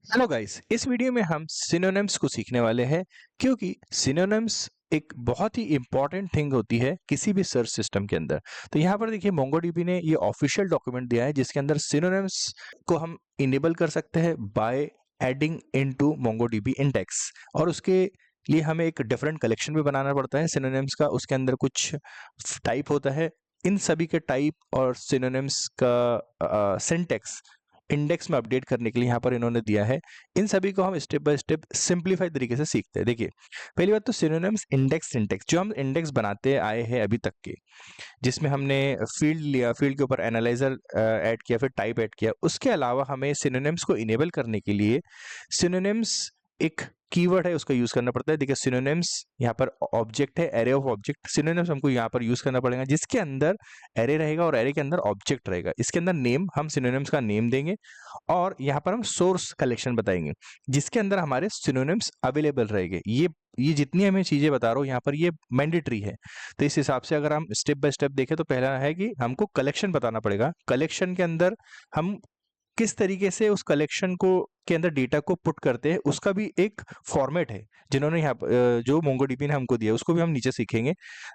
Hello guys, इस video में हम सिनोनिम्स को सीखने वाले हैं क्योंकि सिनोनिम्स एक बहुत ही इंपॉर्टेंट थिंग होती है किसी भी सर्च सिस्टम के अंदर। तो यहाँ पर देखिए मोंगोडीबी ने ये ऑफिशियल डॉक्यूमेंट दिया है जिसके अंदर सिनोनिम्स को हम इनेबल कर सकते हैं by adding into MongoDB index. और उसके लिए हमें एक डिफरेंट कलेक्शन भी बनाना पड़ता है सिनोनिम्स का। उसके अंदर कुछ टाइप होता है, इन सभी के टाइप और सिनोनिम्स का सिंटेक्स इंडेक्स में अपडेट करने के लिए यहाँ पर इन्होंने दिया है। इन सभी को हम स्टेप बाय स्टेप सिंप्लीफाइड तरीके से सीखते हैं। देखिए, पहली बात तो सिनोनिम्स इंडेक्स सिंटेक्स जो हम इंडेक्स बनाते आए हैं अभी तक के, जिसमें हमने फील्ड लिया, फील्ड के ऊपर एनालाइजर ऐड किया, फिर टाइप ऐड किया। उसके अलावा हमें सिनोनिम्स को इनेबल करने के लिए सिनोनिम्स एक कीवर्ड है, उसका यूज करना पड़ता है। देखिए सिनोनिम्स यहाँ पर ऑब्जेक्ट है, एरे ऑफ ऑब्जेक्ट। सिनोनिम्स हमको यहाँ पर यूज करना पड़ेगा जिसके अंदर एरे रहेगा और एरे के अंदर ऑब्जेक्ट रहेगा। इसके अंदर नेम, हम सिनोनिम्स का नेम देंगे और यहाँ पर हम सोर्स कलेक्शन बताएंगे जिसके अंदर हमारे सिनोनिम्स अवेलेबल रहेंगे। ये जितनी हमें चीजें बता रहा हूँ यहाँ पर ये मैंडेटरी है। तो इस हिसाब से अगर हम स्टेप बाय स्टेप देखें तो पहला है कि हमको कलेक्शन बताना पड़ेगा। कलेक्शन के अंदर हम किस तरीके से उस कलेक्शन को के अंदर डेटा को पुट करते हैं उसका भी एक फॉर्मेट है जिन्होंने यहाँ जो मोंगोडीबी ने हमको दिया उसको भी हम नीचे सीखेंगे।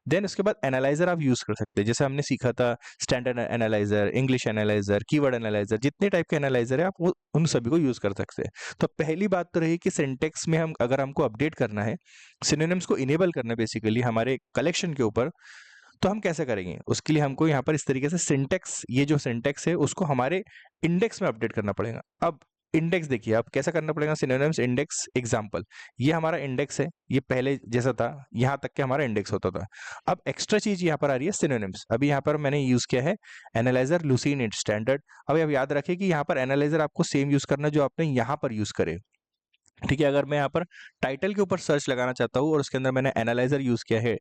देन उसके बाद एनालाइजर आप यूज कर सकते हैं, जैसे हमने सीखा था standard analyser, English analyser, keyword analyser, जितने टाइप के एनालाइजर है आप वो उन सभी को यूज कर सकते हैं। तो पहली बात तो रही कि सिंटेक्स में हम अगर हमको अपडेट करना है, सिनोनिम्स को इनेबल करना है बेसिकली हमारे कलेक्शन के ऊपर, तो हम कैसे करेंगे? उसके लिए हमको यहाँ पर इस तरीके से सिंटेक्स, ये जो सिंटेक्स है उसको हमारे इंडेक्स में अपडेट करना पड़ेगा। अब इंडेक्स देखिए अब कैसा करना पड़ेगा, सिनोनिम्स इंडेक्स एग्जांपल। ये हमारा इंडेक्स है, ये पहले जैसा था यहाँ तक के हमारा इंडेक्स होता था। अब एक्स्ट्रा चीज यहाँ पर आ रही है सिनोनिम्स। अभी यहाँ पर मैंने यूज किया है एनालाइजर, लुसीन, स्टैंडर्ड। अब आप याद रखें कि यहाँ पर एनालाइजर आपको सेम यूज करना है जो आपने यहाँ पर यूज करे। ठीक है, अगर मैं यहाँ पर टाइटल के ऊपर सर्च लगाना चाहता हूँ और उसके अंदर मैंने एनालाइजर यूज किया है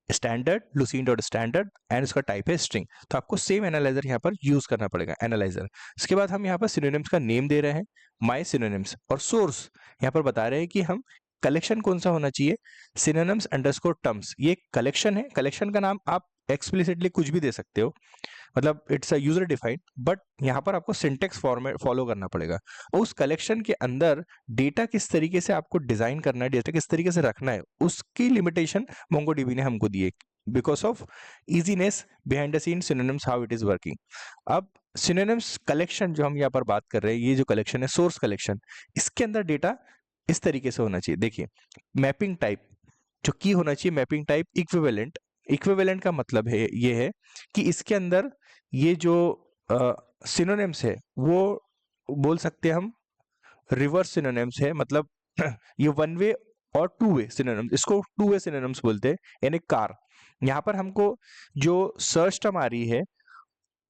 स्टैंडर्ड, लुसीन डॉट स्टैंडर्ड एंड उसका टाइप है स्ट्रिंग, तो आपको सेम एनालाइजर यहाँ पर यूज करना पड़ेगा, एनालाइजर। इसके बाद हम यहाँ पर सिनोनिम्स का नेम दे रहे हैं माय सिनोनिम्स, और सोर्स यहाँ पर बता रहे हैं कि हम कलेक्शन कौन सा होना चाहिए, सिनोनिम्स अंडरस्कोर टर्म्स। ये कलेक्शन है, कलेक्शन का नाम आप एक्सप्लिसिटली कुछ भी दे सकते हो, मतलब it's a user defined, but यहाँ पर आपको सिंटेक्स फॉर्मेट फॉलो करना पड़ेगा। और उस कलेक्शन के अंदर डेटा किस तरीके से आपको डिजाइन करना है, डेटा किस तरीके से रखना है, उसकी लिमिटेशन मोंगोडीबी ने हमको दी है because of easiness behind the scene synonyms how it is working. अब सिनोनिम्स कलेक्शन जो हम यहाँ पर बात कर रहे हैं, ये जो कलेक्शन है सोर्स कलेक्शन, इसके अंदर डेटा इस तरीके से होना चाहिए। देखिए मैपिंग टाइप जो की होना चाहिए, मैपिंग टाइप इक्विवेलेंट। इक्विवेलेंट का मतलब है ये है कि इसके अंदर ये जो सिनोनिम्स है वो बोल सकते हैं हम रिवर्स सिनोनिम्स है, मतलब ये वन वे और टू वे सिनोनिम्स, इसको टू वे सिनोनिम्स बोलते हैं। यानी कार, यहाँ पर हमको जो सर्च टर्म आ रही है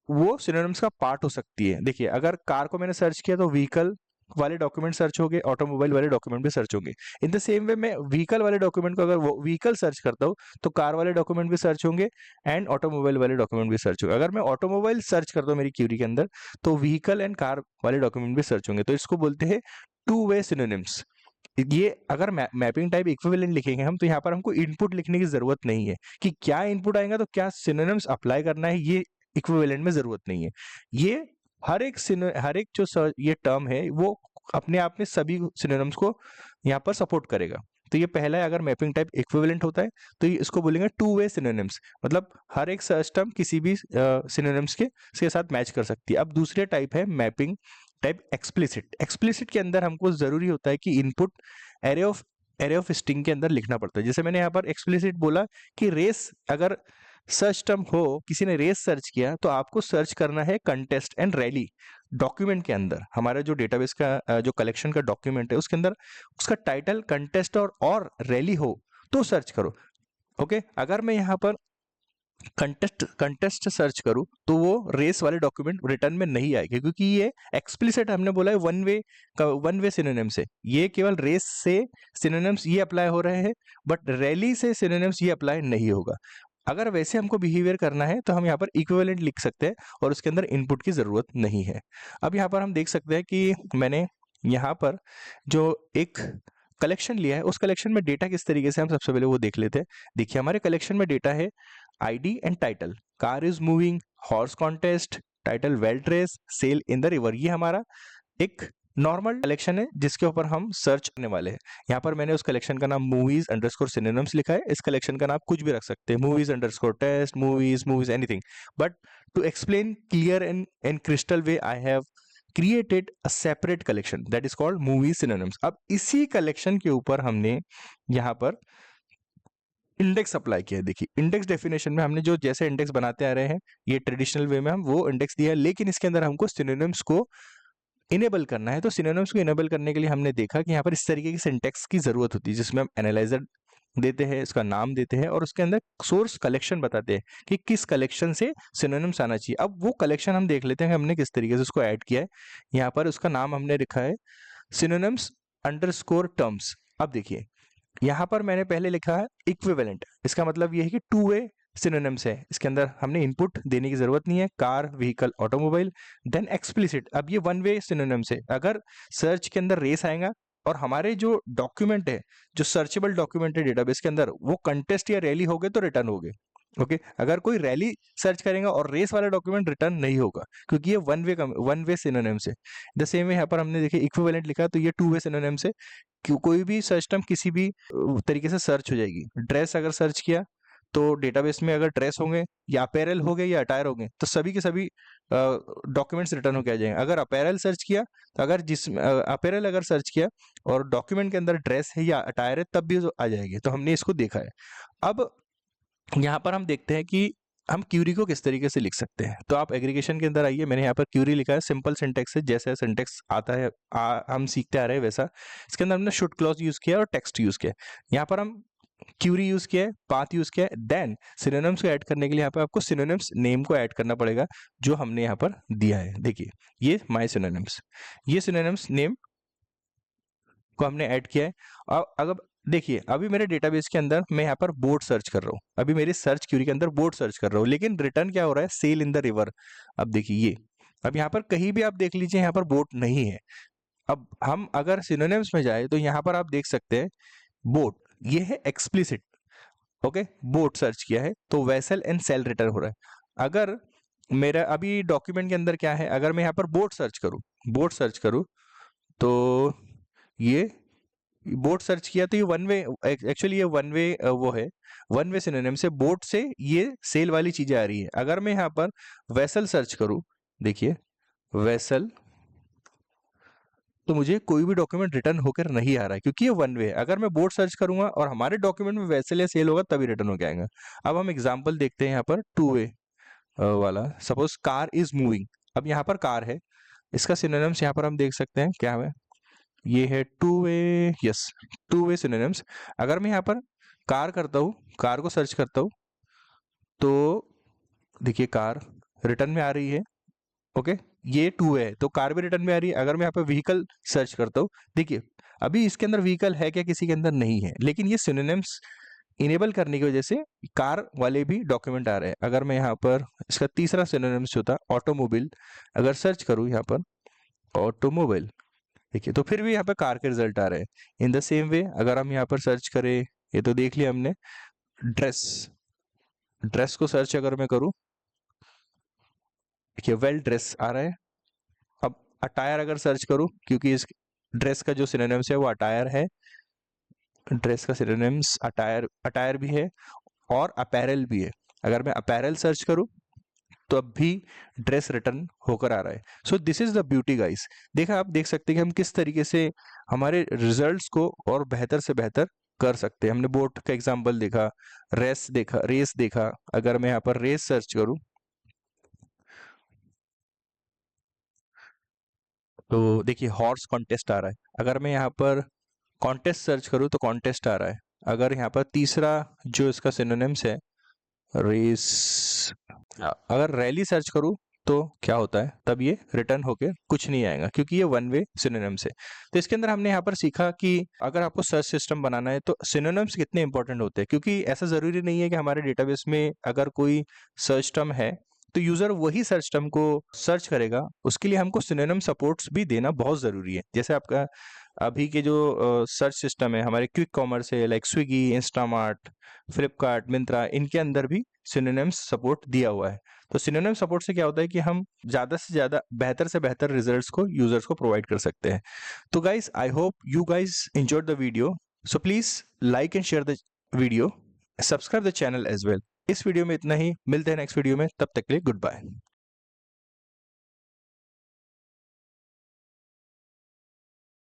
वो सिनोनिम्स का पार्ट हो सकती है। देखिए अगर कार को मैंने सर्च किया तो व्हीकल वाले डॉक्यूमेंट सर्च होंगे, ऑटोमोबाइल वाले डॉक्यूमेंट भी सर्च होंगे। इन द सेम वे मैं व्हीकल वाले डॉक्यूमेंट को अगर व्हीकल सर्च करता हूँ तो कार वाले डॉक्यूमेंट भी सर्च होंगे एंड ऑटोमोबाइल वाले डॉक्यूमेंट भी सर्च होंगे। अगर मैं ऑटोमोबाइल सर्च करता हूँ मेरी क्यूरी के अंदर तो व्हीकल एंड कार वाले डॉक्यूमेंट भी सर्च होंगे। तो इसको बोलते हैं टू वे सिनोनिम्स। ये अगर मैपिंग टाइप इक्विवेलेंट लिखेंगे हम तो यहाँ पर हमको इनपुट लिखने की जरूरत नहीं है कि क्या इनपुट आएगा तो क्या सिनोनिम्स अप्लाई करना है, ये इक्विवेलेंट में जरूरत नहीं है। ये हर एक जो ये टर्म है वो अपने आप में सभी सिनोनिम्स को यहाँ पर सपोर्ट करेगा। तो ये पहला है, अगर मैपिंग टाइप इक्विवेलेंट होता है तो ये इसको बोलेंगे टू वे सिनोनिम्स, मतलब हर एक सर्च टर्म किसी भी सिनोनिम्स के साथ मैच कर सकती है। अब दूसरे टाइप है मैपिंग टाइप एक्सप्लिसिट। एक्सप्लिसिट के अंदर हमको जरूरी होता है कि इनपुट एरे ऑफ स्ट्रिंग के अंदर लिखना पड़ता है। जैसे मैंने यहाँ पर एक्सप्लिसिट बोला कि रेस, अगर सर्च टर्म हो, किसी ने रेस सर्च किया तो आपको सर्च करना है कंटेस्ट एंड रैली डॉक्यूमेंट के अंदर। हमारा जो डेटाबेस का जो कलेक्शन का डॉक्यूमेंट है उसके अंदर उसका टाइटल कंटेस्ट और रैली हो तो सर्च करो। ओके, अगर मैं यहाँ पर कंटेस्ट सर्च करूं तो वो रेस वाले डॉक्यूमेंट रिटर्न में नहीं आएगी क्योंकि ये एक्सप्लिसिट हमने बोला है वन वे सिनोनिम्स है। ये केवल रेस से सिनोनिम्स ये अप्लाई हो रहे हैं बट रैली से सिनोनिम्स ये अप्लाई नहीं होगा। अगर वैसे हमको बिहेवियर करना है तो हम यहाँ पर इक्विवेलेंट लिख सकते हैं और उसके अंदर इनपुट की जरूरत नहीं है। अब यहाँ पर हम देख सकते हैं कि मैंने यहाँ पर जो एक कलेक्शन लिया है उस कलेक्शन में डेटा किस तरीके से हम सबसे पहले वो देख लेते हैं। देखिए हमारे कलेक्शन में डेटा है ID and title, car is moving, horse contest, title world race, sail in the river. ये हमारा एक नॉर्मल कलेक्शन है जिसके ऊपर हम सर्च करने वाले हैं। यहाँ पर मैंने उस कलेक्शन का नाम मूवीज अंडरस्कोर सिनोनिम्स लिखा है। इस कलेक्शन का नाम कुछ भी रख सकते हैं, movies underscore test, movies anything, but to explain clear and crystal way I have created a separate collection that is called movie synonyms. अब इसी कलेक्शन के ऊपर हमने यहाँ पर इंडेक्स अप्लाई किया है। देखिए इंडेक्स डेफिनेशन में हमने जो जैसे इंडेक्स बनाते आ रहे हैं, ये ट्रेडिशनल वे में हम वो इंडेक्स दिया है, लेकिन इसके अंदर हमको सिनोनिम्स को इनेबल करना है। तो सिनोनिम्स को इनेबल करने के लिए हमने देखा कि यहाँ पर इस तरीके की सिंटेक्स की जरूरत होती है, जिसमें हम एनालाइजर देते हैं, इसका नाम देते हैं और उसके अंदर सोर्स कलेक्शन बताते हैं कि किस कलेक्शन से सिनोनिम्स आना चाहिए। अब वो कलेक्शन हम देख लेते हैं कि हमने किस तरीके से उसको ऐड किया है। यहाँ पर उसका नाम हमने लिखा है सिनोनिम्स अंडरस्कोर टर्म्स। अब देखिए यहाँ पर मैंने पहले लिखा है इक्विवेलेंट, इसका मतलब ये है कि टू वे सिनोनिम्स है, इसके अंदर हमने इनपुट देने की जरूरत नहीं है, car, vehicle, automobile. Then explicit, अब ये वन वे सिनोनिम्स है, अगर सर्च के अंदर रेस आएगा और हमारे जो डॉक्यूमेंट है, जो सर्चेबल डॉक्यूमेंट है डेटाबेस के अंदर, वो कंटेस्ट या रैली हो गए तो रिटर्न हो गए। ओके, अगर कोई रैली सर्च करेगा और रेस वाला डॉक्यूमेंट रिटर्न नहीं होगा, क्योंकि ये वन वे सिनोनिम्स है। द सेम वे यहाँ पर हमने देखिए इक्विवेलेंट लिखा है, तो ये टू वे सिनोनिम्स है। कोई भी सर्च टर्म किसी भी तरीके से सर्च हो जाएगी। ड्रेस अगर सर्च किया तो डेटाबेस में अगर ड्रेस होंगे या अपैरल हो गए या अटायर हो गए तो सभी के सभी डॉक्यूमेंट्स रिटर्न होकर आ जाएंगे। अगर अपैरल सर्च किया तो अगर अपैरल अगर सर्च किया और डॉक्यूमेंट के अंदर ड्रेस है या अटायर है तब भी आ जाएगी। तो हमने इसको देखा है। अब यहाँ पर हम देखते हैं कि हम क्यूरी को किस तरीके से लिख सकते हैं। तो आप एग्रीगेशन के अंदर आइए, मैंने यहाँ पर क्यूरी लिखा है, सिंपल सिंटेक्स है, जैसा सिंटेक्स आता है हम सीखते आ रहे हैं वैसा। इसके अंदर हमने शुड क्लॉज यूज किया और टेक्स्ट यूज किया। यहाँ पर हम क्यूरी यूज किया है, पाथ यूज किया है। देन सिनोनिम्स को ऐड करने के लिए यहाँ पर आपको सिनोनिम्स नेम को ऐड करना पड़ेगा, जो हमने यहाँ पर दिया है। देखिए ये माई सिनोनिम्स, ये सिनोनिम्स नेम को हमने ऐड किया है। और अगर देखिए अभी मेरे डेटाबेस के अंदर मैं यहाँ पर बोट सर्च कर रहा हूँ, अभी मेरी सर्च क्यूरी के अंदर बोट सर्च कर रहा हूँ, लेकिन रिटर्न क्या हो रहा है, सेल इन द रिवर। अब देखिए ये, अब यहाँ पर कहीं भी आप देख लीजिए यहाँ पर बोट नहीं है। अब हम अगर सिनोनिम्स में जाए तो यहाँ पर आप देख सकते हैं बोट, ये है एक्सप्लिसिट। ओके, बोट सर्च किया है तो वेसल एंड सेल रिटर्न हो रहा है। अगर मेरा अभी डॉक्यूमेंट के अंदर क्या है, अगर मैं यहाँ पर बोट सर्च करूँ तो ये बोट सर्च किया तो ये वन वे, एक्चुअली ये वन वे वो है, वन वे सिनोनिम से बोट से ये सेल वाली चीजें आ रही है। अगर मैं यहाँ पर वेसल सर्च करूं, देखिए वेसल, तो मुझे कोई भी डॉक्यूमेंट रिटर्न होकर नहीं आ रहा है, क्योंकि ये वन वे है। अगर मैं बोट सर्च करूंगा और हमारे डॉक्यूमेंट में वेसल या सेल होगा तभी रिटर्न होकर आएगा। अब हम एग्जाम्पल देखते हैं यहाँ पर टू वे वाला। सपोज कार इज मूविंग, अब यहाँ पर कार है, इसका सिनोनिम्स यहाँ पर हम देख सकते हैं क्या है, ये है two way, yes two way synonyms. अगर मैं यहाँ पर कार करता हूँ, कार को सर्च करता हूँ तो देखिए कार रिटर्न में आ रही है। ओके, ये टू वे है तो कार भी रिटर्न में आ रही है। अगर मैं यहाँ पर व्हीकल सर्च करता हूँ, देखिए अभी इसके अंदर व्हीकल है क्या, किसी के अंदर नहीं है, लेकिन ये सिनोनिम्स इनेबल करने की वजह से कार वाले भी डॉक्यूमेंट आ रहे हैं। अगर मैं यहाँ पर इसका तीसरा सिनोनिम्स होता ऑटोमोबाइल, अगर सर्च करूँ यहाँ पर ऑटोमोबाइल, देखिए तो फिर भी यहाँ पे कार के रिजल्ट आ रहे हैं। इन द सेम वे अगर हम यहाँ पर सर्च करें, ये तो देख लिया हमने, ड्रेस, ड्रेस को सर्च अगर मैं करूँ, देखिए वेल ड्रेस आ रहा है। अब अटायर अगर सर्च करूँ, क्योंकि इस ड्रेस का जो सिनोनिम्स है वो अटायर है, ड्रेस का सिनोनिम्स अटायर, अटायर भी है और अपैरल भी है। अगर मैं अपैरल सर्च करूँ तो अब भी ड्रेस रिटर्न होकर आ रहा है। So this is the beauty guys. देखा, आप देख सकते हैं कि हम किस तरीके से हमारे रिजल्ट्स को और बेहतर से बेहतर कर सकते हैं। हमने बोट का एग्जांपल देखा, रेस देखा। अगर मैं यहाँ पर रेस सर्च करूं तो देखिए हॉर्स कॉन्टेस्ट आ रहा है। अगर मैं यहाँ पर कॉन्टेस्ट सर्च करूं तो कॉन्टेस्ट आ रहा है। अगर यहाँ पर तीसरा जो इसका सिनोनिम्स है रेस, अगर रैली सर्च करूं तो क्या होता है, तब ये रिटर्न होके कुछ नहीं आएगा, क्योंकि ये वन वे सिनोनिम्स है। तो इसके अंदर हमने यहाँ पर सीखा कि अगर आपको सर्च सिस्टम बनाना है तो सिनोनिम्स कितने इंपॉर्टेंट होते हैं, क्योंकि ऐसा जरूरी नहीं है कि हमारे डेटाबेस में अगर कोई सर्च टर्म है तो यूजर वही सर्च टर्म को सर्च करेगा, उसके लिए हमको सिनोनिम सपोर्ट्स भी देना बहुत जरूरी है। जैसे आपका अभी के जो सर्च सिस्टम है हमारे क्विक कॉमर्स है, like Swiggy, Instamart, Flipkart, Myntra, इनके अंदर भी सिनोनिम्स सपोर्ट दिया हुआ है। तो सिनोनिम सपोर्ट से क्या होता है कि हम ज़्यादा से ज़्यादा बेहतर से बेहतर रिजल्ट्स को यूजर्स को प्रोवाइड कर सकते हैं। तो guys, I hope you guys enjoyed the video, so please like and share the video, subscribe the channel as well. इस वीडियो में इतना ही, मिलते हैं नेक्स्ट वीडियो में, तब तक के लिए गुड बाय।